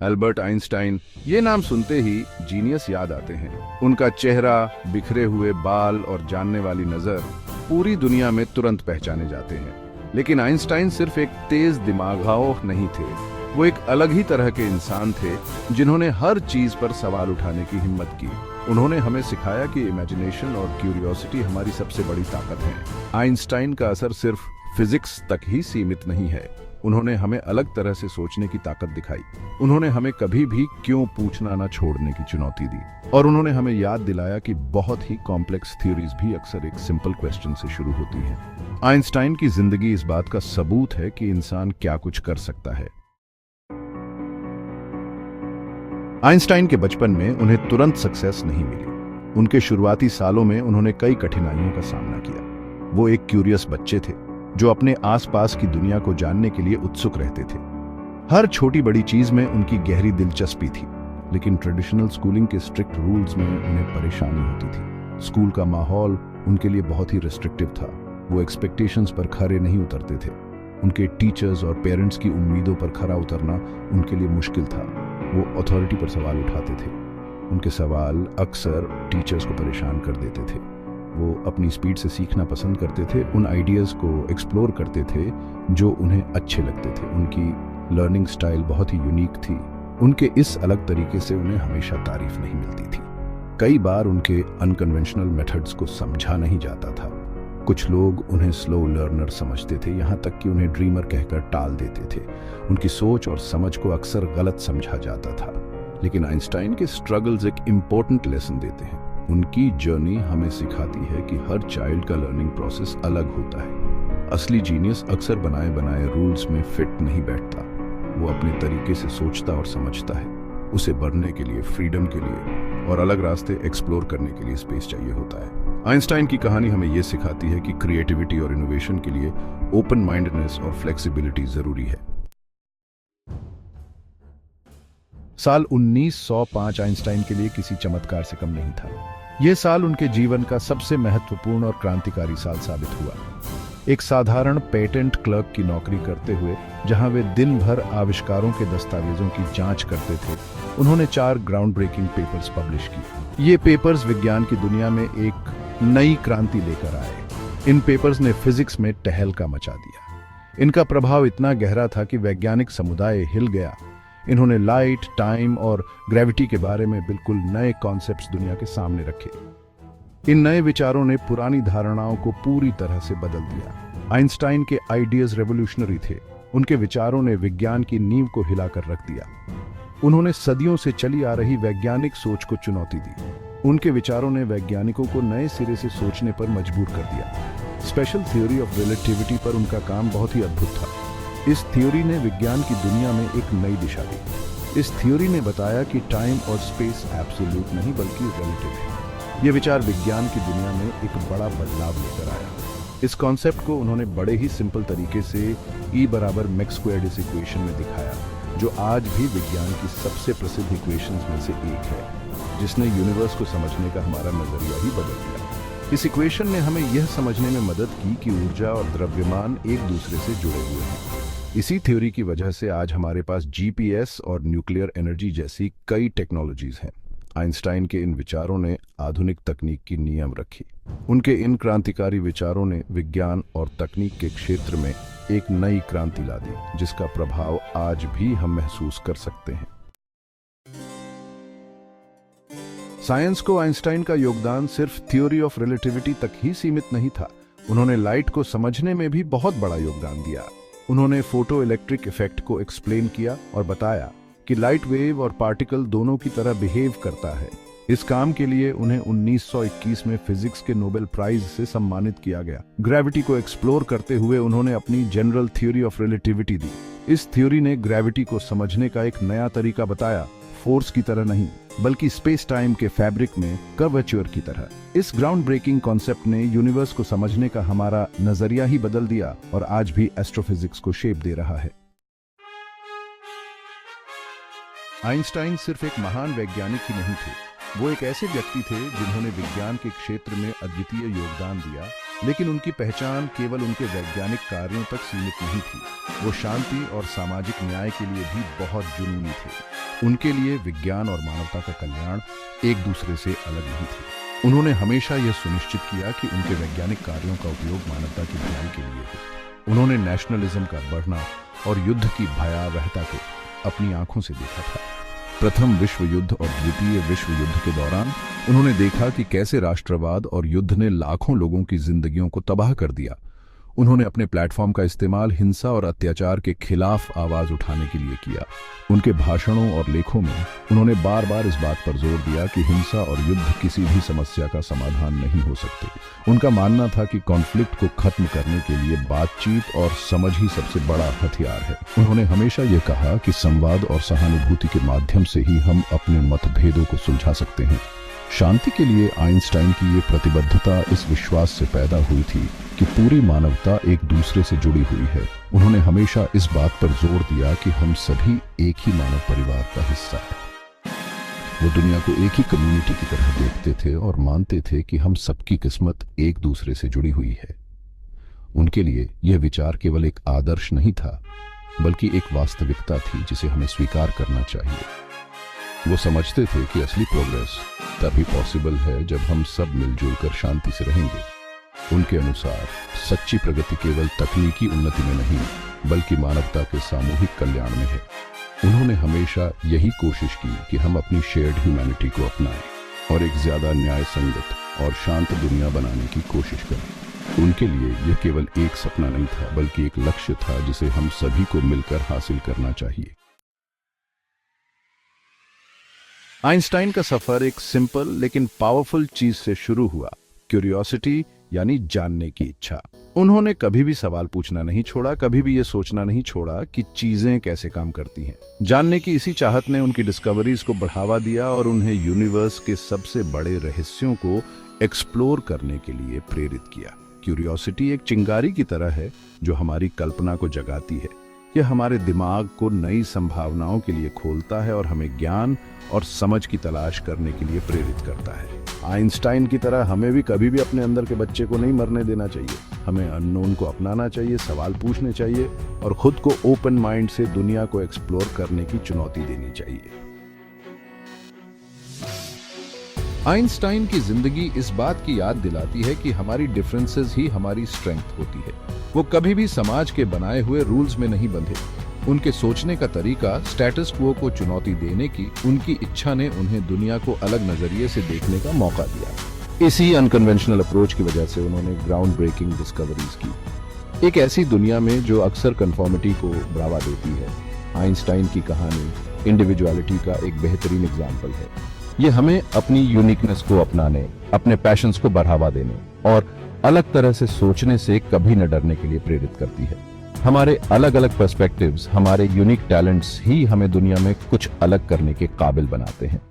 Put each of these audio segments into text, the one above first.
Albert Einstein, ये नाम सुनते ही जीनियस याद आते हैं। उनका चेहरा, बिखरे हुए बाल और जानने वाली नजर पूरी दुनिया में तुरंत पहचाने जाते हैं। लेकिन आइंस्टाइन सिर्फ एक तेज दिमागाओ नहीं थे, वो एक अलग ही तरह के इंसान थे जिन्होंने हर चीज पर सवाल उठाने की हिम्मत की। उन्होंने हमें सिखाया कि इमेजिनेशन और क्यूरियोसिटी हमारी सबसे बड़ी ताकत है। आइंस्टाइन का असर सिर्फ फिजिक्स तक ही सीमित नहीं है, उन्होंने हमें अलग तरह से सोचने की ताकत दिखाई। उन्होंने हमें कभी भी क्यों पूछना न छोड़ने की चुनौती दी, और उन्होंने हमें याद दिलाया कि बहुत ही कॉम्प्लेक्स थ्योरीज भी अक्सर एक सिंपल क्वेश्चन से शुरू होती हैं। आइंस्टाइन की जिंदगी इस बात का सबूत है कि इंसान क्या कुछ कर सकता है। आइंस्टाइन के बचपन में उन्हें तुरंत सक्सेस नहीं मिली। उनके शुरुआती सालों में उन्होंने कई कठिनाइयों का सामना किया। वो एक क्यूरियस बच्चे थे जो अपने आसपास की दुनिया को जानने के लिए उत्सुक रहते थे। हर छोटी बड़ी चीज में उनकी गहरी दिलचस्पी थी, लेकिन ट्रेडिशनल स्कूलिंग के स्ट्रिक्ट रूल्स में उन्हें परेशानी होती थी। स्कूल का माहौल उनके लिए बहुत ही रिस्ट्रिक्टिव था। वो एक्सपेक्टेशंस पर खरे नहीं उतरते थे। उनके टीचर्स और पेरेंट्स की उम्मीदों पर खरा उतरना उनके लिए मुश्किल था। वो अथॉरिटी पर सवाल उठाते थे। उनके सवाल अक्सर टीचर्स को परेशान कर देते थे। वो अपनी स्पीड से सीखना पसंद करते थे, उन आइडियाज़ को एक्सप्लोर करते थे जो उन्हें अच्छे लगते थे। उनकी लर्निंग स्टाइल बहुत ही यूनिक थी। उनके इस अलग तरीके से उन्हें हमेशा तारीफ नहीं मिलती थी। कई बार उनके अनकन्वेंशनल मेथड्स को समझा नहीं जाता था। कुछ लोग उन्हें स्लो लर्नर समझते थे, यहाँ तक कि उन्हें ड्रीमर कहकर टाल देते थे। उनकी सोच और समझ को अक्सर गलत समझा जाता था। लेकिन आइंस्टाइन के स्ट्रगल्स एक इम्पोर्टेंट लेसन देते हैं। उनकी जर्नी हमें सिखाती है कि हर चाइल्ड का लर्निंग प्रोसेस अलग होता है। असली जीनियस अक्सर बनाए बनाए रूल्स में फिट नहीं बैठता। वो अपने तरीके से सोचता और समझता है। उसे बढ़ने के लिए, फ्रीडम के लिए और अलग रास्ते एक्सप्लोर करने के लिए स्पेस चाहिए होता है। आइंस्टाइन की कहानी हमें यह सिखाती है कि क्रिएटिविटी और इनोवेशन के लिए ओपन माइंडनेस और फ्लेक्सिबिलिटी जरूरी है। साल 1905 आइंस्टाइन के लिए किसी चमत्कार से कम नहीं था। यह साल उनके जीवन का सबसे महत्वपूर्ण और क्रांतिकारी साल साबित हुआ। एक साधारण पेटेंट क्लर्क की नौकरी करते हुए, जहां वे दिन भर आविष्कारों के दस्तावेजों की जांच करते थे, उन्होंने 4 ग्राउंड ब्रेकिंग पेपर्स पब्लिश की। ये पेपर्स विज्ञान की दुनिया में एक नई क्रांति लेकर आए। इन पेपर्स ने फिजिक्स में टहलका मचा दिया। इनका प्रभाव इतना गहरा था कि वैज्ञानिक समुदाय हिल गया। इन्होंने लाइट, टाइम और ग्रेविटी के बारे में बिल्कुल नए कॉन्सेप्ट्स दुनिया के सामने रखे। इन नए विचारों ने पुरानी धारणाओं को पूरी तरह से बदल दिया। आइंस्टाइन के आइडियाज रेवोल्यूशनरी थे। उनके विचारों ने विज्ञान की नींव को हिलाकर रख दिया। उन्होंने सदियों से चली आ रही वैज्ञानिक सोच को चुनौती दी। उनके विचारों ने वैज्ञानिकों को नए सिरे से सोचने पर मजबूर कर दिया। स्पेशल थ्योरी ऑफ रिलेटिविटी पर उनका काम बहुत ही अद्भुत था। इस थ्योरी ने विज्ञान की दुनिया में एक नई दिशा दी। इस थ्योरी ने बताया कि टाइम और स्पेस एब्सोल्यूट नहीं बल्कि रिलेटिव है। यह विचार विज्ञान की दुनिया में एक बड़ा बदलाव लेकर आया। इस कॉन्सेप्ट को उन्होंने बड़े ही सिंपल तरीके से E बराबर mx स्क्वायर्ड इस इक्वेशन में दिखाया, जो आज भी विज्ञान की सबसे प्रसिद्ध इक्वेशंस में से एक है, जिसने यूनिवर्स को समझने का हमारा नजरिया ही बदल दिया। इस इक्वेशन ने हमें यह समझने में मदद की कि ऊर्जा और द्रव्यमान एक दूसरे से जुड़े हुए हैं। इसी थ्योरी की वजह से आज हमारे पास GPS और न्यूक्लियर एनर्जी जैसी कई टेक्नोलॉजीज हैं। आइंस्टाइन के इन विचारों ने आधुनिक तकनीक की नींव रखी। उनके इन क्रांतिकारी विचारों ने विज्ञान और तकनीक के क्षेत्र में एक नई क्रांति ला दी, जिसका प्रभाव आज भी हम महसूस कर सकते हैं। साइंस को आइंस्टाइन का योगदान सिर्फ थ्योरी ऑफ रिलेटिविटी तक ही सीमित नहीं था। उन्होंने लाइट को समझने में भी बहुत बड़ा योगदान दिया। उन्होंने फोटो इलेक्ट्रिक इफेक्ट को एक्सप्लेन किया और बताया कि लाइट वेव और पार्टिकल दोनों की तरह बिहेव करता है। इस काम के लिए उन्हें 1921 में फिजिक्स के नोबेल प्राइज से सम्मानित किया गया। ग्रेविटी को एक्सप्लोर करते हुए उन्होंने अपनी जनरल थ्योरी ऑफ रिलेटिविटी दी। इस थ्योरी ने ग्रेविटी को समझने का एक नया तरीका बताया, फोर्स की तरह नहीं बल्कि स्पेस टाइम के फैब्रिक में कर्वेचर की तरह। इस ग्राउंड ब्रेकिंग कॉन्सेप्ट ने यूनिवर्स को समझने का हमारा नजरिया ही बदल दिया और आज भी एस्ट्रोफिजिक्स को शेप दे रहा है। आइंस्टाइन सिर्फ एक महान वैज्ञानिक ही नहीं थे, वो एक ऐसे व्यक्ति थे जिन्होंने विज्ञान के क्षेत्र में अद्वितीय योगदान दिया लेकिन उनकी पहचान केवल उनके वैज्ञानिक कार्यों तक सीमित नहीं थी। वो शांति और सामाजिक न्याय के लिए भी बहुत जुनूनी थे। उनके लिए विज्ञान और मानवता का कल्याण एक दूसरे से अलग नहीं थे। उन्होंने हमेशा यह सुनिश्चित किया कि उनके वैज्ञानिक कार्यों का उपयोग मानवता की भलाई के लिए हो। उन्होंने नेशनलिज्म का बढ़ना और युद्ध की भयावहता को अपनी आंखों से देखा था। प्रथम विश्व युद्ध और द्वितीय विश्व युद्ध के दौरान उन्होंने देखा कि कैसे राष्ट्रवाद और युद्ध ने लाखों लोगों की जिंदगियों को तबाह कर दिया। उन्होंने अपने प्लेटफॉर्म का इस्तेमाल हिंसा और अत्याचार के खिलाफ आवाज उठाने के लिए किया। उनके भाषणों और लेखों में उन्होंने बार बार इस बात पर जोर दिया कि हिंसा और युद्ध किसी भी समस्या का समाधान नहीं हो सकते। उनका मानना था कि कॉन्फ्लिक्ट को खत्म करने के लिए बातचीत और समझ ही सबसे बड़ा हथियार है। उन्होंने हमेशा यह कहा कि संवाद और सहानुभूति के माध्यम से ही हम अपने मतभेदों को सुलझा सकते हैं। शांति के लिए आइंस्टाइन की ये प्रतिबद्धता इस विश्वास से पैदा हुई थी कि पूरी मानवता एक दूसरे से जुड़ी हुई है। उन्होंने हमेशा इस बात पर जोर दिया कि हम सभी एक ही मानव परिवार का हिस्सा हैं। वो दुनिया को एक ही कम्युनिटी की तरह देखते थे और मानते थे कि हम सबकी किस्मत एक दूसरे से जुड़ी हुई है। उनके लिए यह विचार केवल एक आदर्श नहीं था, बल्कि एक वास्तविकता थी जिसे हमें स्वीकार करना चाहिए। वो समझते थे कि असली प्रोग्रेस तभी पॉसिबल है जब हम सब मिलजुल कर शांति से रहेंगे। उनके अनुसार सच्ची प्रगति केवल तकनीकी उन्नति में नहीं, बल्कि मानवता के सामूहिक कल्याण में है। उन्होंने हमेशा यही कोशिश की कि हम अपनी शेयर्ड ह्यूमैनिटी को अपनाएं और एक ज्यादा न्याय संगत और शांत दुनिया बनाने की कोशिश करें। उनके लिए यह केवल एक सपना नहीं था, बल्कि एक लक्ष्य था जिसे हम सभी को मिलकर हासिल करना चाहिए। आइंस्टाइन का सफर एक सिंपल लेकिन पावरफुल चीज से शुरू हुआ, क्यूरियोसिटी यानी जानने की इच्छा। उन्होंने कभी भी सवाल पूछना नहीं छोड़ा, कभी भी यह सोचना नहीं छोड़ा कि चीजें कैसे काम करती हैं। जानने की इसी चाहत ने उनकी डिस्कवरीज को बढ़ावा दिया और उन्हें यूनिवर्स के सबसे बड़े रहस्यों को एक्सप्लोर करने के लिए प्रेरित किया। क्यूरियोसिटी एक चिंगारी की तरह है जो हमारी कल्पना को जगाती है। यह हमारे दिमाग को नई संभावनाओं के लिए खोलता है और हमें ज्ञान और समझ की तलाश करने के लिए प्रेरित करता है। आइंस्टाइन की तरह हमें भी कभी भी अपने अंदर के बच्चे को नहीं मरने देना चाहिए। हमें अननोन को अपनाना चाहिए, सवाल पूछने चाहिए और खुद को ओपन माइंड से दुनिया को एक्सप्लोर करने की चुनौती देनी चाहिए। आइंस्टाइन की जिंदगी इस बात की याद दिलाती है कि हमारी डिफरेंसेस ही हमारी स्ट्रेंथ होती है। वो कभी भी समाज के बनाए हुए रूल्स में नहीं बंधे। उनके सोचने का तरीका, स्टेटस क्वो को चुनौती देने की उनकी इच्छा ने उन्हें दुनिया को अलग नजरिए से देखने का मौका दिया। इसी अनकन्वेंशनल अप्रोच की वजह से उन्होंने ग्राउंड ब्रेकिंग डिस्कवरीज की, एक ऐसी दुनिया में जो अक्सर कन्फॉर्मिटी को बढ़ावा देती है। आइंस्टाइन की कहानी इंडिविजुअलिटी का एक बेहतरीन एग्जाम्पल है। ये हमें अपनी यूनिकनेस को अपनाने, अपने पैशंस को बढ़ावा देने और अलग तरह से सोचने से कभी न डरने के लिए प्रेरित करती है। हमारे अलग अलग पर्सपेक्टिव्स, हमारे यूनिक टैलेंट्स ही हमें दुनिया में कुछ अलग करने के काबिल बनाते हैं।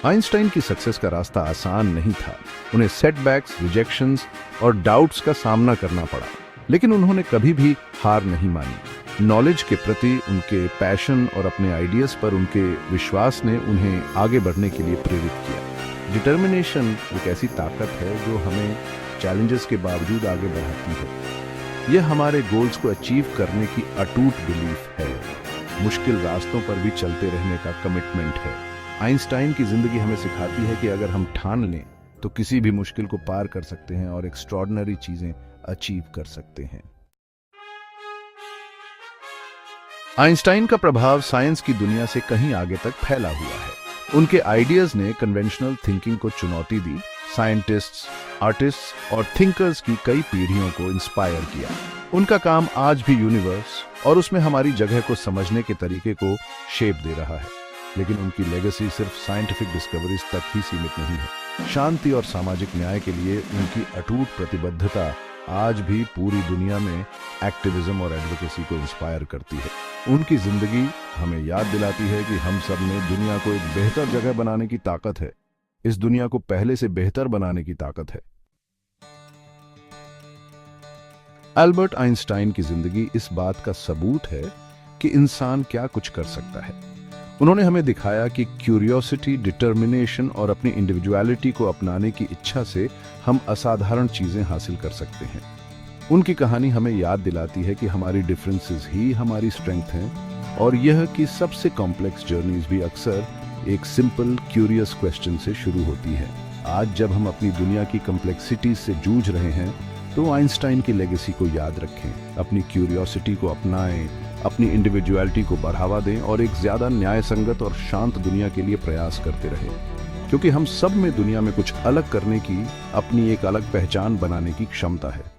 आइंस्टाइन की सक्सेस का रास्ता आसान नहीं था। उन्हें सेटबैक्स, रिजेक्शंस और डाउट्स का सामना करना पड़ा, लेकिन उन्होंने कभी भी हार नहीं मानी। नॉलेज के प्रति उनके पैशन और अपने आइडियाज पर उनके विश्वास ने उन्हें आगे बढ़ने के लिए प्रेरित किया। डिटर्मिनेशन एक ऐसी ताकत है जो हमें चैलेंजेस के बावजूद आगे बढ़ाती है। यह हमारे गोल्स को अचीव करने की अटूट बिलीफ है। मुश्किल रास्तों पर भी चलते रहने का कमिटमेंट है। आइंस्टाइन की जिंदगी हमें सिखाती है कि अगर हम ठान लें तो किसी भी मुश्किल को पार कर सकते हैं और एक्स्ट्रॉर्डिनरी चीजें अचीव कर सकते हैं। आइंस्टाइन का प्रभाव साइंस की दुनिया से कहीं आगे तक फैला हुआ है। उनके आइडियाज ने कन्वेंशनल थिंकिंग को चुनौती दी, साइंटिस्ट्स, आर्टिस्ट्स और थिंकर्स की कई पीढ़ियों को इंस्पायर किया। उनका काम आज भी यूनिवर्स और उसमें हमारी जगह को समझने के तरीके को शेप दे रहा है। लेकिन उनकी लेगेसी सिर्फ साइंटिफिक डिस्कवरीज तक ही सीमित नहीं है। शांति और सामाजिक न्याय के लिए उनकी अटूट प्रतिबद्धता आज भी पूरी दुनिया में एक्टिविज्म और एडवोकेसी को इंस्पायर करती है। उनकी जिंदगी हमें याद दिलाती है कि हम सब में दुनिया को एक बेहतर जगह बनाने की ताकत है। इस दुनिया को पहले से बेहतर बनाने की ताकत है। अल्बर्ट आइंस्टाइन की जिंदगी इस बात का सबूत है कि इंसान क्या कुछ कर सकता है। उन्होंने हमें दिखाया कि क्यूरियोसिटी, डिटर्मिनेशन और अपनी इंडिविजुअलिटी को अपनाने की इच्छा से हम असाधारण चीजें हासिल कर सकते हैं। उनकी कहानी हमें याद दिलाती है कि हमारी डिफरेंसेस ही हमारी स्ट्रेंथ हैं, और यह कि सबसे कॉम्प्लेक्स जर्नीज भी अक्सर एक सिंपल क्यूरियस क्वेश्चन से शुरू होती है। आज जब हम अपनी दुनिया की कॉम्प्लेक्सिटीज से जूझ रहे हैं, तो आइंस्टाइन की लेगेसी को याद रखें, अपनी क्यूरियोसिटी को अपनाएं, अपनी इंडिविजुअलिटी को बढ़ावा दें और एक ज्यादा न्यायसंगत और शांत दुनिया के लिए प्रयास करते रहें, क्योंकि हम सब में दुनिया में कुछ अलग करने की, अपनी एक अलग पहचान बनाने की क्षमता है।